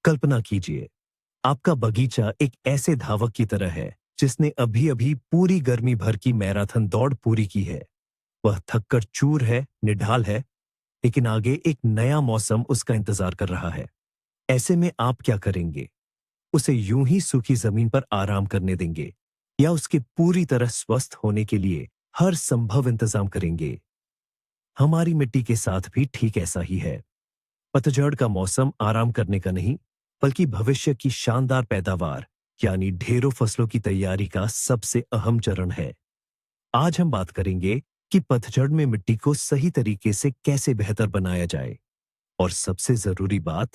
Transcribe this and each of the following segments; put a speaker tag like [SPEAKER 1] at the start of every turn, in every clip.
[SPEAKER 1] कल्पना कीजिए, आपका बगीचा एक ऐसे धावक की तरह है जिसने अभी-अभी पूरी गर्मी भर की मैराथन दौड़ पूरी की है। वह थककर चूर है, निढाल है, लेकिन आगे एक नया मौसम उसका इंतजार कर रहा है। ऐसे में आप क्या करेंगे? उसे यूं ही सूखी जमीन पर आराम करने देंगे या उसके पूरी तरह स्वस्थ होने के लिए हर संभव इंतजाम करेंगे? हमारी मिट्टी के साथ भी ठीक ऐसा ही है। पतझड़ का मौसम आराम करने का नहीं, बल्कि भविष्य की शानदार पैदावार यानी ढेरों फसलों की तैयारी का सबसे अहम चरण है। आज हम बात करेंगे कि पतझड़ में मिट्टी को सही तरीके से कैसे बेहतर बनाया जाए। और सबसे जरूरी बात,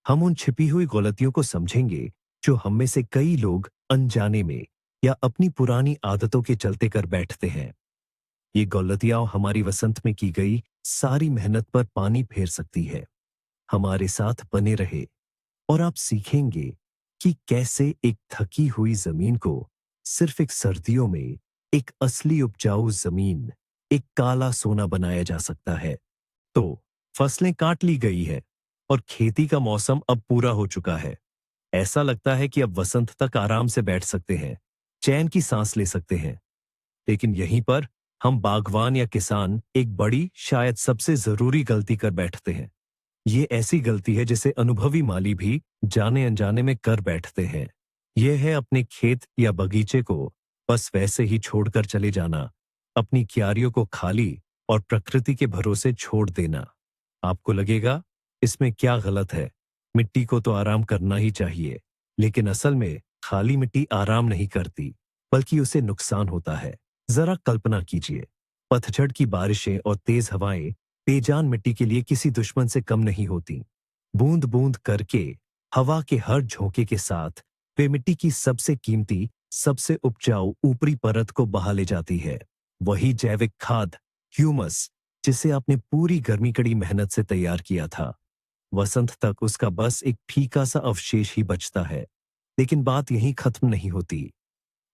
[SPEAKER 1] हम उन छिपी हुई गलतियों को समझेंगे जो हम में से कई लोग अनजाने में या अपनी पुरानी आदतों के चलते कर बैठते हैं। ये गलतियां हमारी वसंत में की गई सारी मेहनत पर पानी फेर सकती है। हमारे साथ बने रहे और आप सीखेंगे कि कैसे एक थकी हुई जमीन को सिर्फ एक सर्दियों में एक असली उपजाऊ जमीन, एक काला सोना बनाया जा सकता है। तो फसलें काट ली गई है और खेती का मौसम अब पूरा हो चुका है। ऐसा लगता है कि अब वसंत तक आराम से बैठ सकते हैं, चैन की सांस ले सकते हैं। लेकिन यहीं पर हम बागवान या किसान एक बड़ी, शायद सबसे जरूरी गलती कर बैठते हैं। ये ऐसी गलती है जिसे अनुभवी माली भी जाने अनजाने में कर बैठते हैं। यह है अपने खेत या बगीचे को बस वैसे ही छोड़कर चले जाना, अपनी क्यारियों को खाली और प्रकृति के भरोसे छोड़ देना। आपको लगेगा, इसमें क्या गलत है? मिट्टी को तो आराम करना ही चाहिए। लेकिन असल में खाली मिट्टी आराम नहीं करती, बल्कि उसे नुकसान होता है। जरा कल्पना कीजिए, पतझड़ की बारिशें और तेज हवाएं बेजान मिट्टी के लिए किसी दुश्मन से कम नहीं होती। बूंद बूंद करके हवा के हर झोंके के साथ वे मिट्टी की सबसे कीमती, सबसे उपजाऊ ऊपरी परत को बहा ले जाती है। वही जैविक खाद, ह्यूमस, जिसे आपने पूरी गर्मी कड़ी मेहनत से तैयार किया था। वसंत तक उसका बस एक फीका सा अवशेष ही बचता है। लेकिन बात यहीं खत्म नहीं होती।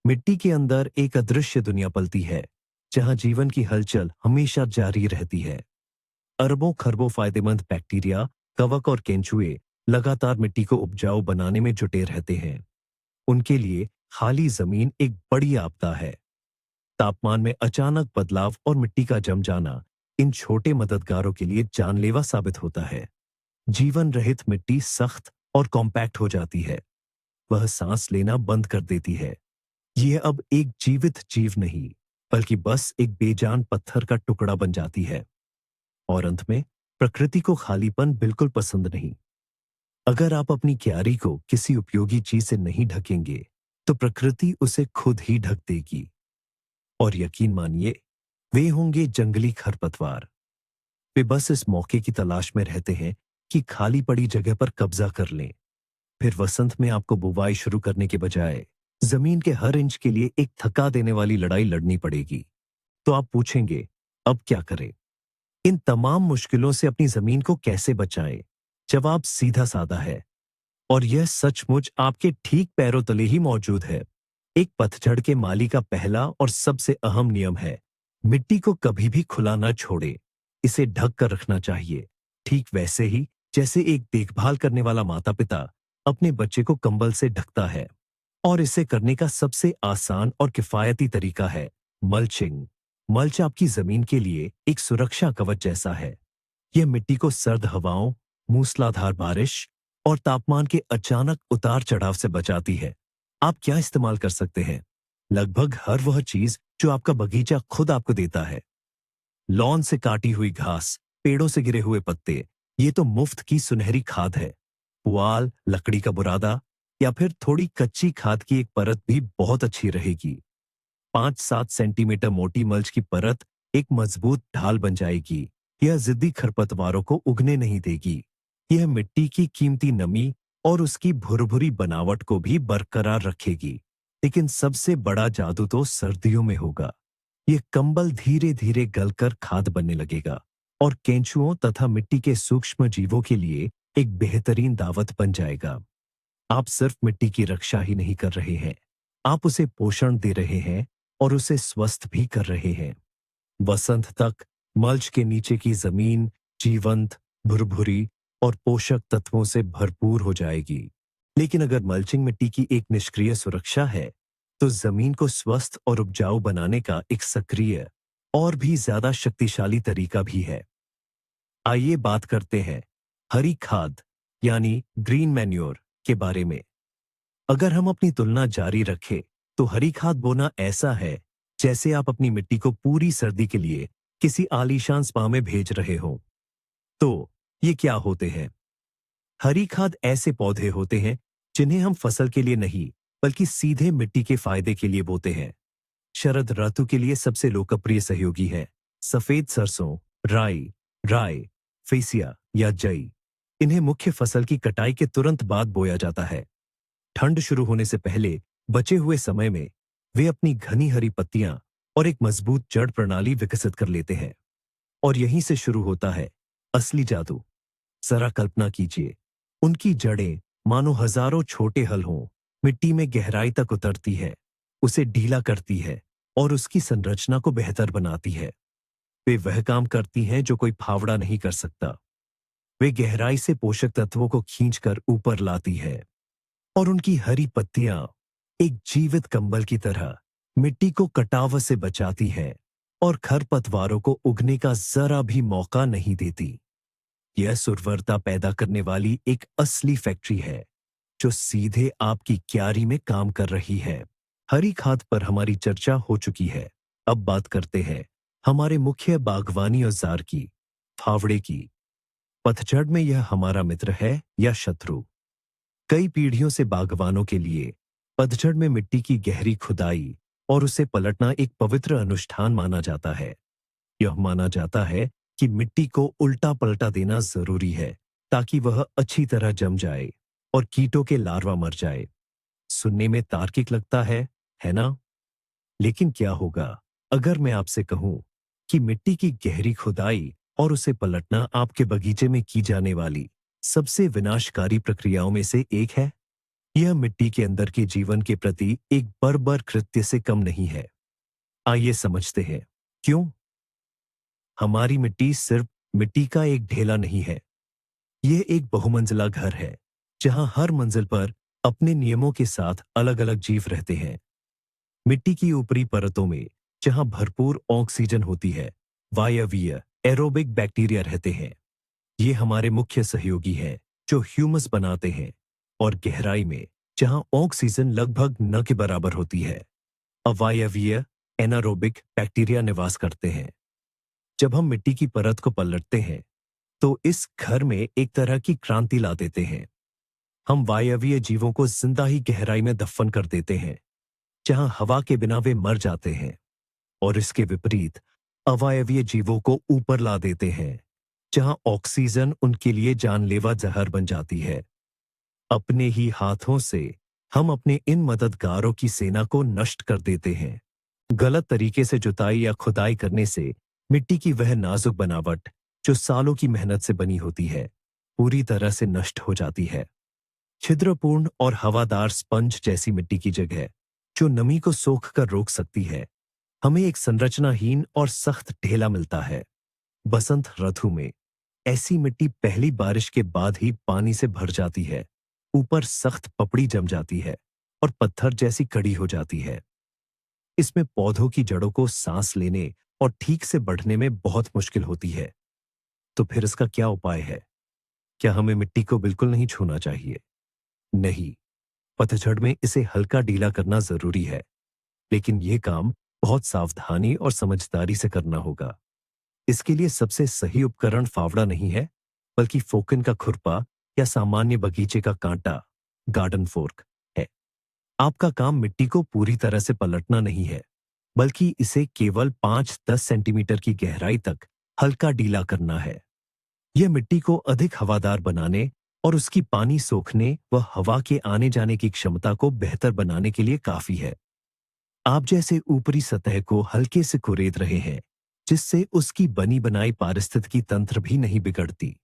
[SPEAKER 1] मिट्टी के अंदर एक अदृश्य दुनिया पलती है, जहां जीवन की हलचल हमेशा जारी रहती है। अरबों खरबों फायदेमंद बैक्टीरिया, कवक और केंचुए लगातार मिट्टी को उपजाऊ बनाने में जुटे रहते हैं। उनके लिए खाली जमीन एक बड़ी आपदा है। तापमान में अचानक बदलाव और मिट्टी का जम जाना इन छोटे मददगारों के लिए जानलेवा साबित होता है। जीवन रहित मिट्टी सख्त और कॉम्पैक्ट हो जाती है। वह सांस लेना बंद कर देती है। यह अब एक जीवित जीव नहीं, बल्कि बस एक बेजान पत्थर का टुकड़ा बन जाती है। और अंत में प्रकृति को खालीपन बिल्कुल पसंद नहीं। अगर आप अपनी क्यारी को किसी उपयोगी चीज से नहीं ढकेंगे, तो प्रकृति उसे खुद ही ढक देगी। और यकीन मानिए, वे होंगे जंगली खरपतवार। वे बस इस मौके की तलाश में रहते हैं कि खाली पड़ी जगह पर कब्जा कर लें। फिर वसंत में आपको बुवाई शुरू करने के बजाय जमीन के हर इंच के लिए एक थका देने वाली लड़ाई लड़नी पड़ेगी। तो आप पूछेंगे, अब क्या करें? इन तमाम मुश्किलों से अपनी जमीन को कैसे बचाएं? जवाब सीधा साधा है, और यह सचमुच आपके ठीक पैरों तले ही मौजूद है। एक पतझड़ के माली का पहला और सबसे अहम नियम है, मिट्टी को कभी भी खुला न छोड़े। इसे ढक कर रखना चाहिए, ठीक वैसे ही जैसे एक देखभाल करने वाला माता पिता अपने बच्चे को कंबल से ढकता है। और इसे करने का सबसे आसान और किफायती तरीका है मल्चिंग। मल्च आपकी जमीन के लिए एक सुरक्षा कवच जैसा है। यह मिट्टी को सर्द हवाओं, मूसलाधार बारिश और तापमान के अचानक उतार चढ़ाव से बचाती है। आप क्या इस्तेमाल कर सकते हैं? लगभग हर वह चीज जो आपका बगीचा खुद आपको देता है। लॉन से काटी हुई घास, पेड़ों से गिरे हुए पत्ते, ये तो मुफ्त की सुनहरी खाद है। पुआल, लकड़ी का बुरादा या फिर थोड़ी कच्ची खाद की एक परत भी बहुत अच्छी रहेगी। 5-7 सेंटीमीटर मोटी मल्च की परत एक मजबूत ढाल बन जाएगी। यह जिद्दी खरपतवारों को उगने नहीं देगी। यह मिट्टी की कीमती नमी और उसकी भुरभुरी बनावट को भी बरकरार रखेगी। लेकिन सबसे बड़ा जादू तो सर्दियों में होगा। यह कंबल धीरे धीरे गलकर खाद बनने लगेगा और केंचुओं तथा मिट्टी के सूक्ष्म जीवों के लिए एक बेहतरीन दावत बन जाएगा। आप सिर्फ मिट्टी की रक्षा ही नहीं कर रहे हैं, आप उसे पोषण दे रहे हैं और उसे स्वस्थ भी कर रहे हैं। वसंत तक मल्च के नीचे की जमीन जीवंत, भुरभुरी और पोषक तत्वों से भरपूर हो जाएगी। लेकिन अगर मल्चिंग मिट्टी की एक निष्क्रिय सुरक्षा है, तो जमीन को स्वस्थ और उपजाऊ बनाने का एक सक्रिय और भी ज्यादा शक्तिशाली तरीका भी है। आइए बात करते हैं हरी खाद यानी ग्रीन मैन्योर के बारे में। अगर हम अपनी तुलना जारी रखें, तो हरी खाद बोना ऐसा है जैसे आप अपनी मिट्टी को पूरी सर्दी के लिए किसी आलीशान स्पा में भेज रहे हो। तो ये क्या होते हैं? हरी खाद ऐसे पौधे होते हैं जिन्हें हम फसल के लिए नहीं, बल्कि सीधे मिट्टी के फायदे के लिए बोते हैं। शरद ऋतु के लिए सबसे लोकप्रिय सहयोगी है सफेद सरसों, राई, राय, फेसिया या जई। इन्हें मुख्य फसल की कटाई के तुरंत बाद बोया जाता है। ठंड शुरू होने से पहले बचे हुए समय में वे अपनी घनी हरी पत्तियां और एक मजबूत जड़ प्रणाली विकसित कर लेते हैं। और यहीं से शुरू होता है असली जादू। जरा कल्पना कीजिए, उनकी जड़ें मानो हजारों छोटे हल हों, मिट्टी में गहराई तक उतरती है, उसे ढीला करती है और उसकी संरचना को बेहतर बनाती है। वे वह काम करती हैं जो कोई फावड़ा नहीं कर सकता। वे गहराई से पोषक तत्वों को खींचकर ऊपर लाती है और उनकी हरी पत्तियां एक जीवित कंबल की तरह मिट्टी को कटाव से बचाती है और खरपतवारों को उगने का जरा भी मौका नहीं देती। यह उर्वरता पैदा करने वाली एक असली फैक्ट्री है जो सीधे आपकी क्यारी में काम कर रही है। हरी खाद पर हमारी चर्चा हो चुकी है। अब बात करते हैं हमारे मुख्य बागवानी औजार की, फावड़े की। पतझड़ में यह हमारा मित्र है या शत्रु? कई पीढ़ियों से बागवानों के लिए पतझड़ में मिट्टी की गहरी खुदाई और उसे पलटना एक पवित्र अनुष्ठान माना जाता है। यह माना जाता है कि मिट्टी को उल्टा पलटा देना जरूरी है ताकि वह अच्छी तरह जम जाए और कीटों के लार्वा मर जाए। सुनने में तार्किक लगता है ना? लेकिन क्या होगा अगर मैं आपसे कहूं कि मिट्टी की गहरी खुदाई और उसे पलटना आपके बगीचे में की जाने वाली सबसे विनाशकारी प्रक्रियाओं में से एक है? यह मिट्टी के अंदर के जीवन के प्रति एक बर्बर कृत्य से कम नहीं है। आइए समझते हैं क्यों। हमारी मिट्टी सिर्फ मिट्टी का एक ढेला नहीं है। यह एक बहुमंजिला घर है जहां हर मंजिल पर अपने नियमों के साथ अलग अलग जीव रहते हैं। मिट्टी की ऊपरी परतों में जहां भरपूर ऑक्सीजन होती है, वायवीय एरोबिक बैक्टीरिया रहते हैं। ये हमारे मुख्य सहयोगी हैं जो ह्यूमस बनाते हैं। और गहराई में जहां ऑक्सीजन लगभग न के बराबर होती है, अवायवीय एनारोबिक बैक्टीरिया निवास करते हैं। जब हम मिट्टी की परत को पलटते हैं, तो इस घर में एक तरह की क्रांति ला देते हैं। हम वायवीय जीवों को जिंदा ही गहराई में दफन कर देते हैं, जहां हवा के बिना वे मर जाते हैं। और इसके विपरीत अवायवीय जीवों को ऊपर ला देते हैं, जहां ऑक्सीजन उनके लिए जानलेवा जहर बन जाती है। अपने ही हाथों से हम अपने इन मददगारों की सेना को नष्ट कर देते हैं। गलत तरीके से जुताई या खुदाई करने से मिट्टी की वह नाजुक बनावट जो सालों की मेहनत से बनी होती है, पूरी तरह से नष्ट हो जाती है। छिद्रपूर्ण और हवादार स्पंज जैसी मिट्टी की जगह जो नमी को सोख कर रोक सकती है, हमें एक संरचनाहीन और सख्त ढेला मिलता है। बसंत ऋतु में ऐसी मिट्टी पहली बारिश के बाद ही पानी से भर जाती है, ऊपर सख्त पपड़ी जम जाती है और पत्थर जैसी कड़ी हो जाती है। इसमें पौधों की जड़ों को सांस लेने और ठीक से बढ़ने में बहुत मुश्किल होती है। तो फिर इसका क्या उपाय है? क्या हमें मिट्टी को बिल्कुल नहीं छूना चाहिए? नहीं, पतझड़ में इसे हल्का ढीला करना जरूरी है, लेकिन यह काम बहुत सावधानी और समझदारी से करना होगा। इसके लिए सबसे सही उपकरण फावड़ा नहीं है, बल्कि फोकन का खुरपा या सामान्य बगीचे का कांटा, गार्डन फोर्क है। आपका काम मिट्टी को पूरी तरह से पलटना नहीं है, बल्कि इसे केवल 5-10 सेंटीमीटर की गहराई तक हल्का ढीला करना है। यह मिट्टी को अधिक हवादार बनाने और उसकी पानी सोखने व हवा के आने जाने की क्षमता को बेहतर बनाने के लिए काफी है। आप जैसे ऊपरी सतह को हल्के से कुरेद रहे हैं, जिससे उसकी बनी बनाई पारिस्थितिकी तंत्र भी नहीं बिगड़ती।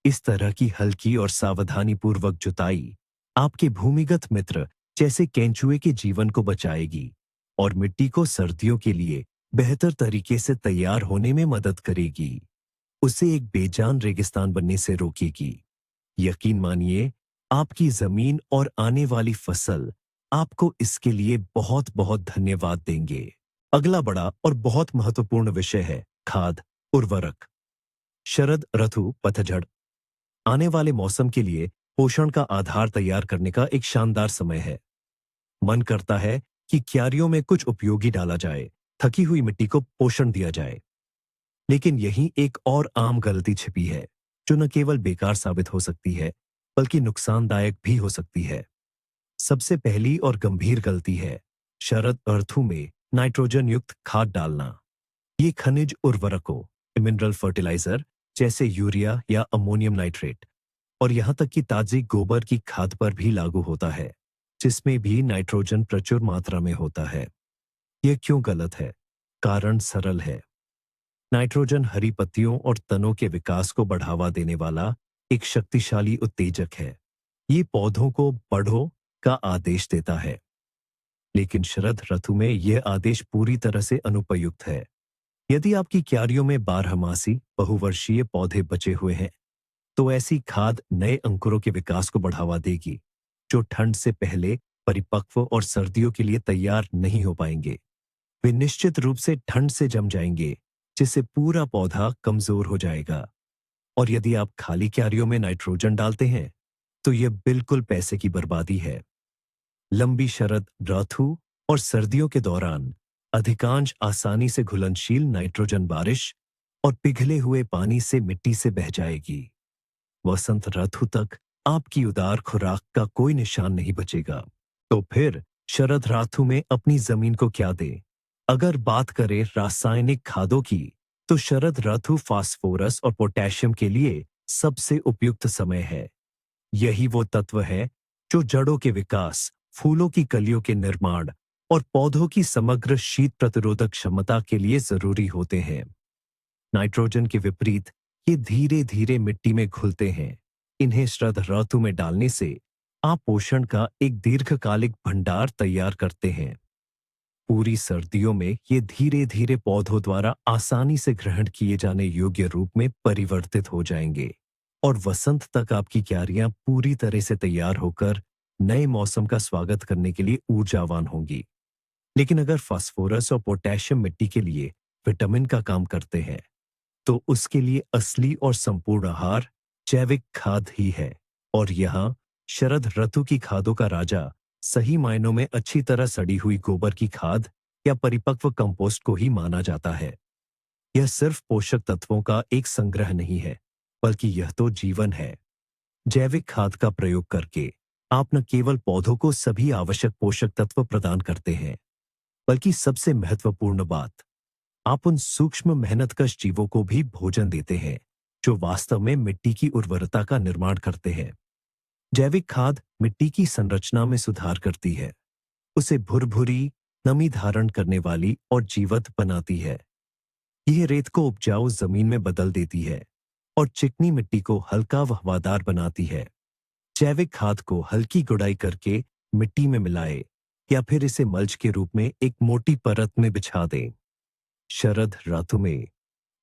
[SPEAKER 1] इस तरह की हल्की और सावधानी पूर्वक जुताई आपके भूमिगत मित्र जैसे केंचुए के जीवन को बचाएगी और मिट्टी को सर्दियों के लिए बेहतर तरीके से तैयार होने में मदद करेगी। उसे एक बेजान रेगिस्तान बनने से रोकेगी। यकीन मानिए, आपकी जमीन और आने वाली फसल आपको इसके लिए बहुत बहुत धन्यवाद देंगे। अगला बड़ा और बहुत महत्वपूर्ण विषय है खाद, उर्वरक। शरद ऋतु, पतझड़, आने वाले मौसम के लिए पोषण का आधार तैयार करने का एक शानदार समय है। मन करता है कि क्यारियों में कुछ उपयोगी डाला जाए, थकी हुई मिट्टी को पोषण दिया जाए। लेकिन यहीं एक और आम गलती छिपी है, जो न केवल बेकार साबित हो सकती है, बल्कि नुकसानदायक भी हो सकती है। सबसे पहली और गंभीर गलती है शरद ऋतु में नाइट्रोजन युक्त खाद डालना। ये खनिज उर्वरकों, मिनरल फर्टिलाइजर जैसे यूरिया या अमोनियम नाइट्रेट और यहां तक कि ताजी गोबर की खाद पर भी लागू होता है, जिसमें भी नाइट्रोजन प्रचुर मात्रा में होता है। यह क्यों गलत है? कारण सरल है। नाइट्रोजन हरी पत्तियों और तनों के विकास को बढ़ावा देने वाला एक शक्तिशाली उत्तेजक है। ये पौधों को बढ़ो का आदेश देता है। लेकिन शरद ऋतु में यह आदेश पूरी तरह से अनुपयुक्त है। यदि आपकी क्यारियों में बारहमासी बहुवर्षीय पौधे बचे हुए हैं, तो ऐसी खाद नए अंकुरों के विकास को बढ़ावा देगी, जो ठंड से पहले परिपक्व और सर्दियों के लिए तैयार नहीं हो पाएंगे। वे निश्चित रूप से ठंड से जम जाएंगे, जिससे पूरा पौधा कमजोर हो जाएगा। और यदि आप खाली क्यारियों में नाइट्रोजन डालते हैं, तो यह बिल्कुल पैसे की बर्बादी है। लंबी शरद ऋतु और सर्दियों के दौरान अधिकांश आसानी से घुलनशील नाइट्रोजन बारिश और पिघले हुए पानी से मिट्टी से बह जाएगी। वसंत ऋतु तक आपकी उदार खुराक का कोई निशान नहीं बचेगा। तो फिर शरद ऋतु में अपनी जमीन को क्या दें? अगर बात करें रासायनिक खादों की, तो शरद ऋतु फास्फोरस और पोटेशियम के लिए सबसे उपयुक्त समय है। यही वो तत्व है जो जड़ों के विकास, फूलों की कलियों के निर्माण और पौधों की समग्र शीत प्रतिरोधक क्षमता के लिए जरूरी होते हैं। नाइट्रोजन के विपरीत ये धीरे धीरे मिट्टी में घुलते हैं। इन्हें शरद ऋतु में डालने से आप पोषण का एक दीर्घकालिक भंडार तैयार करते हैं। पूरी सर्दियों में ये धीरे धीरे पौधों द्वारा आसानी से ग्रहण किए जाने योग्य रूप में परिवर्तित हो जाएंगे और वसंत तक आपकी क्यारियां पूरी तरह से तैयार होकर नए मौसम का स्वागत करने के लिए ऊर्जावान होंगी। लेकिन अगर फास्फोरस और पोटेशियम मिट्टी के लिए विटामिन का काम करते हैं, तो उसके लिए असली और संपूर्ण आहार जैविक खाद ही है। और यहाँ शरद ऋतु की खादों का राजा सही मायनों में अच्छी तरह सड़ी हुई गोबर की खाद या परिपक्व कंपोस्ट को ही माना जाता है। यह सिर्फ पोषक तत्वों का एक संग्रह नहीं है, बल्कि यह तो जीवन है। जैविक खाद का प्रयोग करके आप न केवल पौधों को सभी आवश्यक पोषक तत्व प्रदान करते हैं, बल्कि सबसे महत्वपूर्ण बात, आप उन सूक्ष्म मेहनतकश जीवों को भी भोजन देते हैं, जो वास्तव में मिट्टी की उर्वरता का निर्माण करते हैं। जैविक खाद मिट्टी की संरचना में सुधार करती है, उसे भुरभुरी, नमी धारण करने वाली और जीवंत बनाती है। यह रेत को उपजाऊ जमीन में बदल देती है और चिकनी मिट्टी को हल्का व हवादार बनाती है। जैविक खाद को हल्की गुड़ाई करके मिट्टी में मिलाएं या फिर इसे मल्च के रूप में एक मोटी परत में बिछा दें। शरद ऋतु में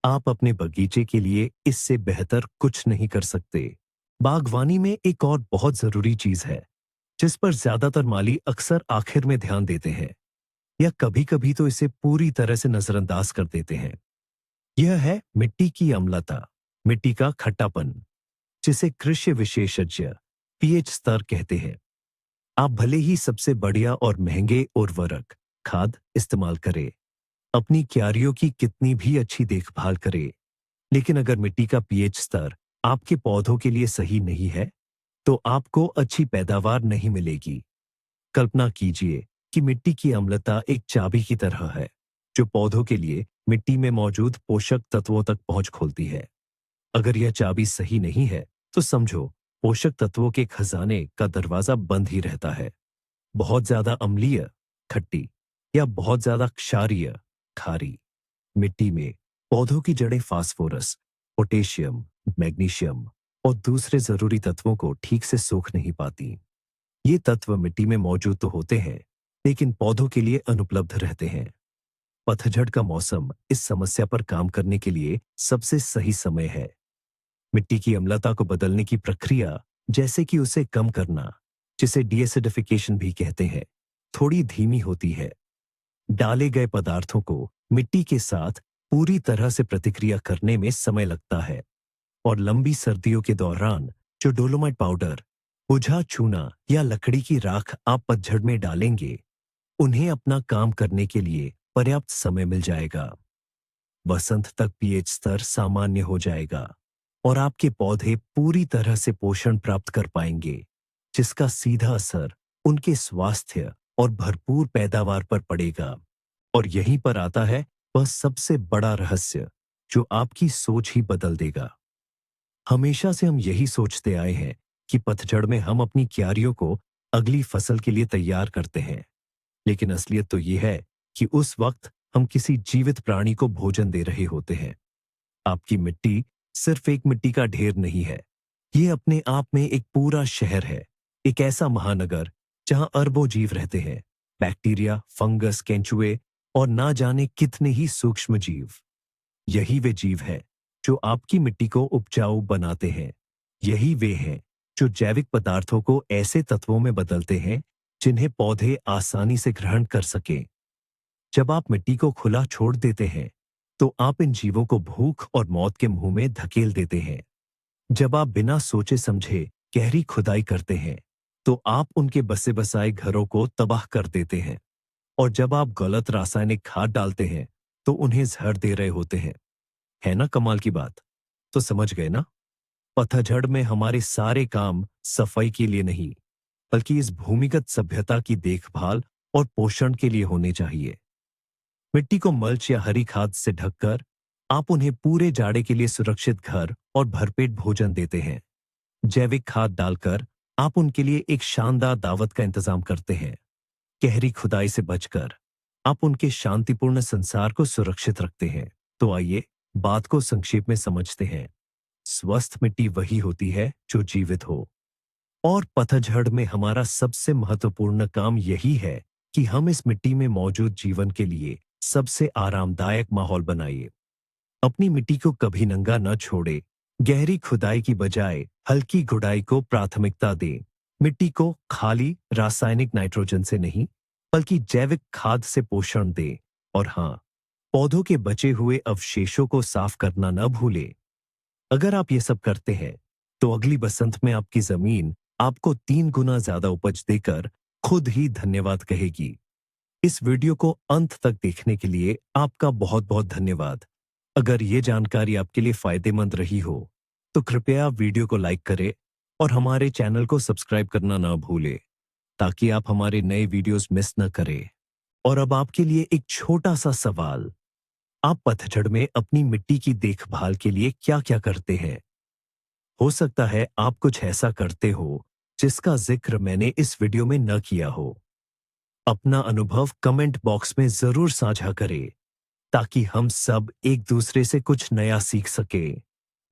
[SPEAKER 1] आप अपने बगीचे के लिए इससे बेहतर कुछ नहीं कर सकते। बागवानी में एक और बहुत जरूरी चीज है, जिस पर ज्यादातर माली अक्सर आखिर में ध्यान देते हैं या कभी-कभी तो इसे पूरी तरह से नजरअंदाज कर देते हैं। यह है मिट्टी की अम्लता, मिट्टी का खट्टापन, जिसे कृषि विशेषज्ञ पीएच स्तर कहते हैं। आप भले ही सबसे बढ़िया और महंगे उर्वरक खाद इस्तेमाल करें, अपनी क्यारियों की कितनी भी अच्छी देखभाल करें, लेकिन अगर मिट्टी का पीएच स्तर आपके पौधों के लिए सही नहीं है, तो आपको अच्छी पैदावार नहीं मिलेगी। कल्पना कीजिए कि मिट्टी की अम्लता एक चाबी की तरह है, जो पौधों के लिए मिट्टी में मौजूद पोषक तत्वों तक पहुंच खोलती है। अगर यह चाबी सही नहीं है, तो समझो पोषक तत्वों के खजाने का दरवाजा बंद ही रहता है। बहुत ज्यादा अम्लीय, खट्टी या बहुत ज्यादा क्षारीय, खारी मिट्टी में पौधों की जड़ें फास्फोरस, पोटेशियम, मैग्नीशियम और दूसरे जरूरी तत्वों को ठीक से सोख नहीं पाती। ये तत्व मिट्टी में मौजूद तो होते हैं, लेकिन पौधों के लिए अनुपलब्ध रहते हैं। पतझड़ का मौसम इस समस्या पर काम करने के लिए सबसे सही समय है। मिट्टी की अम्लता को बदलने की प्रक्रिया, जैसे कि उसे कम करना, जिसे डीएसिडिफिकेशन भी कहते हैं, थोड़ी धीमी होती है। डाले गए पदार्थों को मिट्टी के साथ पूरी तरह से प्रतिक्रिया करने में समय लगता है, और लंबी सर्दियों के दौरान जो डोलोमाइट पाउडर, बुझा चूना या लकड़ी की राख आप पतझड़ में डालेंगे, उन्हें अपना काम करने के लिए पर्याप्त समय मिल जाएगा। वसंत तक पीएच स्तर सामान्य हो जाएगा और आपके पौधे पूरी तरह से पोषण प्राप्त कर पाएंगे, जिसका सीधा असर उनके स्वास्थ्य और भरपूर पैदावार पर पड़ेगा। और यहीं पर आता है वह सबसे बड़ा रहस्य, जो आपकी सोच ही बदल देगा। हमेशा से हम यही सोचते आए हैं कि पतझड़ में हम अपनी क्यारियों को अगली फसल के लिए तैयार करते हैं, लेकिन असलियत तो यह है कि उस वक्त हम किसी जीवित प्राणी को भोजन दे रहे होते हैं। आपकी मिट्टी सिर्फ एक मिट्टी का ढेर नहीं है, ये अपने आप में एक पूरा शहर है, एक ऐसा महानगर जहां अरबों जीव रहते हैं, बैक्टीरिया, फंगस, केंचुए और ना जाने कितने ही सूक्ष्म जीव। यही वे जीव हैं जो आपकी मिट्टी को उपजाऊ बनाते हैं। यही वे हैं जो जैविक पदार्थों को ऐसे तत्वों में बदलते हैं जिन्हें पौधे आसानी से ग्रहण कर सकें। जब आप मिट्टी को खुला छोड़ देते हैं, तो आप इन जीवों को भूख और मौत के मुंह में धकेल देते हैं। जब आप बिना सोचे समझे गहरी खुदाई करते हैं, तो आप उनके बसे बसाए घरों को तबाह कर देते हैं। और जब आप गलत रासायनिक खाद डालते हैं, तो उन्हें जहर दे रहे होते हैं। है ना कमाल की बात? तो समझ गए ना? पतझड़ में हमारे सारे काम सफाई के लिए नहीं, बल्कि इस भूमिगत सभ्यता की देखभाल और पोषण के लिए होने चाहिए। मिट्टी को मल्च या हरी खाद से ढककर आप उन्हें पूरे जाड़े के लिए सुरक्षित घर और भरपेट भोजन देते हैं। जैविक खाद डालकर आप उनके लिए एक शानदार दावत का इंतजाम करते हैं। गहरी खुदाई से बचकर आप उनके शांतिपूर्ण संसार को सुरक्षित रखते हैं। तो आइए बात को संक्षेप में समझते हैं। स्वस्थ मिट्टी वही होती है जो जीवित हो, और पतझड़ में हमारा सबसे महत्वपूर्ण काम यही है कि हम इस मिट्टी में मौजूद जीवन के लिए सबसे आरामदायक माहौल बनाइए। अपनी मिट्टी को कभी नंगा न छोड़े। गहरी खुदाई की बजाय हल्की गुड़ाई को प्राथमिकता दें। मिट्टी को खाली रासायनिक नाइट्रोजन से नहीं, बल्कि जैविक खाद से पोषण दें। और हाँ, पौधों के बचे हुए अवशेषों को साफ करना न भूलें। अगर आप ये सब करते हैं, तो अगली बसंत में आपकी जमीन आपको 3 गुना ज्यादा उपज देकर खुद ही धन्यवाद कहेगी। इस वीडियो को अंत तक देखने के लिए आपका बहुत बहुत धन्यवाद। अगर ये जानकारी आपके लिए फायदेमंद रही हो, तो कृपया वीडियो को लाइक करें और हमारे चैनल को सब्सक्राइब करना ना भूलें, ताकि आप हमारे नए वीडियोस मिस न करें। और अब आपके लिए एक छोटा सा सवाल, आप पतझड़ में अपनी मिट्टी की देखभाल के लिए क्या-क्या करते हैं? हो सकता है आप कुछ ऐसा करते हो जिसका जिक्र मैंने इस वीडियो में न किया हो। अपना अनुभव कमेंट बॉक्स में जरूर साझा करें, ताकि हम सब एक दूसरे से कुछ नया सीख सकें।